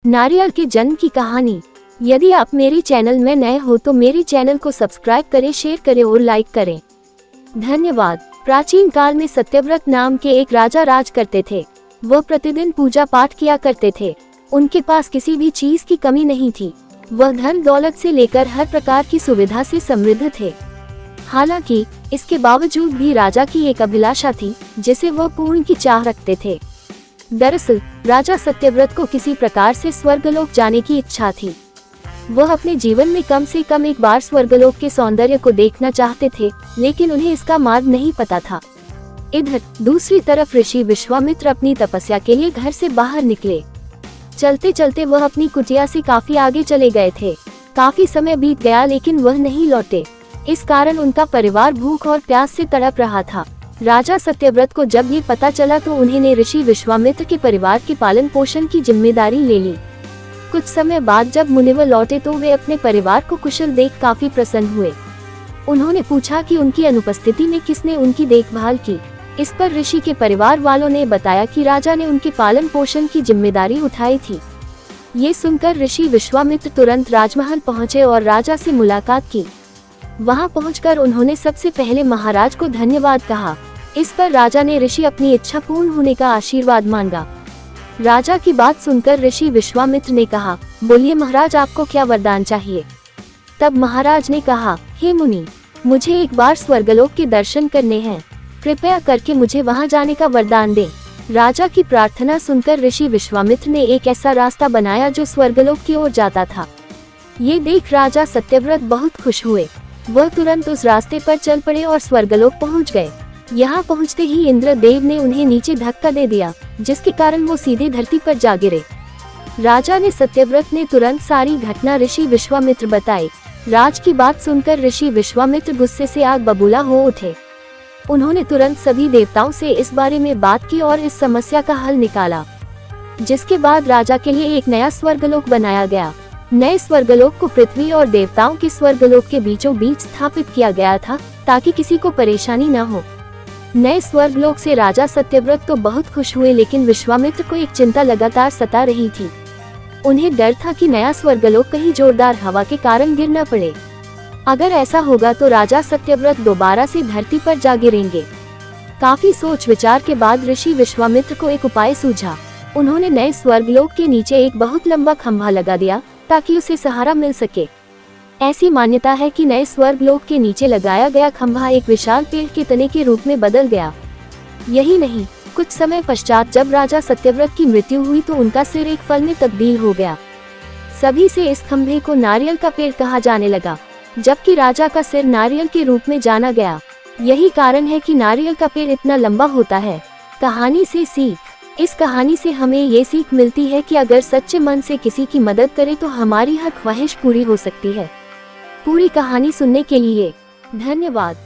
नारियल के जन्म की कहानी। यदि आप मेरे चैनल में नए हो तो मेरे चैनल को सब्सक्राइब करें, शेयर करें और लाइक करें। धन्यवाद। प्राचीन काल में सत्यव्रत नाम के एक राजा राज करते थे। वह प्रतिदिन पूजा पाठ किया करते थे। उनके पास किसी भी चीज की कमी नहीं थी। वह धन दौलत से लेकर हर प्रकार की सुविधा से समृद्ध थे। हालांकि इसके बावजूद भी राजा की एक अभिलाषा थी जिसे वह पूर्ण की चाह रखते थे। दरअसल राजा सत्यव्रत को किसी प्रकार से स्वर्गलोक जाने की इच्छा थी। वह अपने जीवन में कम से कम एक बार स्वर्गलोक के सौंदर्य को देखना चाहते थे, लेकिन उन्हें इसका मार्ग नहीं पता था। इधर दूसरी तरफ ऋषि विश्वामित्र अपनी तपस्या के लिए घर से बाहर निकले। चलते चलते वह अपनी कुटिया से काफी आगे चले गए थे। काफी समय बीत गया लेकिन वह नहीं लौटे। इस कारण उनका परिवार भूख और प्यास से तड़प रहा था। राजा सत्यव्रत को जब ये पता चला तो उन्होंने ऋषि विश्वामित्र के परिवार के पालन पोषण की जिम्मेदारी ले ली। कुछ समय बाद जब मुनिवर लौटे तो वे अपने परिवार को कुशल देख काफी प्रसन्न हुए। उन्होंने पूछा कि उनकी अनुपस्थिति में किसने उनकी देखभाल की। इस पर ऋषि के परिवार वालों ने बताया कि राजा ने उनके पालन पोषण की जिम्मेदारी उठाई थी। ये सुनकर ऋषि विश्वामित्र तुरंत राजमहल पहुँचे और राजा से मुलाकात की। वहां पहुंचकर उन्होंने सबसे पहले महाराज को धन्यवाद कहा। इस पर राजा ने ऋषि अपनी इच्छा पूर्ण होने का आशीर्वाद मांगा। राजा की बात सुनकर ऋषि विश्वामित्र ने कहा, बोलिए महाराज, आपको क्या वरदान चाहिए। तब महाराज ने कहा, हे मुनि, मुझे एक बार स्वर्गलोक के दर्शन करने हैं। कृपया करके मुझे वहां जाने का वरदान दें। राजा की प्रार्थना सुनकर ऋषि विश्वामित्र ने एक ऐसा रास्ता बनाया जो स्वर्गलोक की ओर जाता था। ये देख राजा सत्यव्रत बहुत खुश हुए। वह तुरंत उस रास्ते पर चल पड़े और स्वर्गलोक पहुंच गए। यहाँ पहुँचते ही इंद्रदेव ने उन्हें नीचे धक्का दे दिया, जिसके कारण वो सीधे धरती पर जा गिरे। राजा ने सत्यव्रत ने तुरंत सारी घटना ऋषि विश्वामित्र बताई। राज की बात सुनकर ऋषि विश्वामित्र गुस्से से आग बबूला हो उठे। उन्होंने तुरंत सभी देवताओं से इस बारे में बात की और इस समस्या का हल निकाला, जिसके बाद राजा के लिए एक नया स्वर्गलोक बनाया गया। नए स्वर्गलोक को पृथ्वी और देवताओं के स्वर्गलोक के बीचों बीच स्थापित किया गया था, ताकि किसी को परेशानी न हो। नए स्वर्गलोक से राजा सत्यव्रत तो बहुत खुश हुए, लेकिन विश्वामित्र को एक चिंता लगातार सता रही थी। उन्हें डर था कि नया स्वर्गलोक कहीं जोरदार हवा के कारण गिर न पड़े। अगर ऐसा होगा तो राजा सत्यव्रत दोबारा से धरती पर जा गिरेंगे। काफी सोच विचार के बाद ऋषि विश्वामित्र को एक उपाय सूझा। उन्होंने नए स्वर्गलोक के नीचे एक बहुत लंबा खंभा लगा दिया, ताकि उसे सहारा मिल सके। ऐसी मान्यता है कि नए स्वर्गलोक के नीचे लगाया गया खंभा एक विशाल पेड़ के तने के रूप में बदल गया। यही नहीं, कुछ समय पश्चात जब राजा सत्यव्रत की मृत्यु हुई तो उनका सिर एक फल में तब्दील हो गया। सभी से इस खंभे को नारियल का पेड़ कहा जाने लगा, जबकि राजा का सिर नारियल के रूप में जाना गया। यही कारण है कि नारियल का पेड़ इतना लंबा होता है। कहानी से सीख। इस कहानी से हमें ये सीख मिलती है कि अगर सच्चे मन से किसी की मदद करें तो हमारी हर ख्वाहिश पूरी हो सकती है। पूरी कहानी सुनने के लिए धन्यवाद।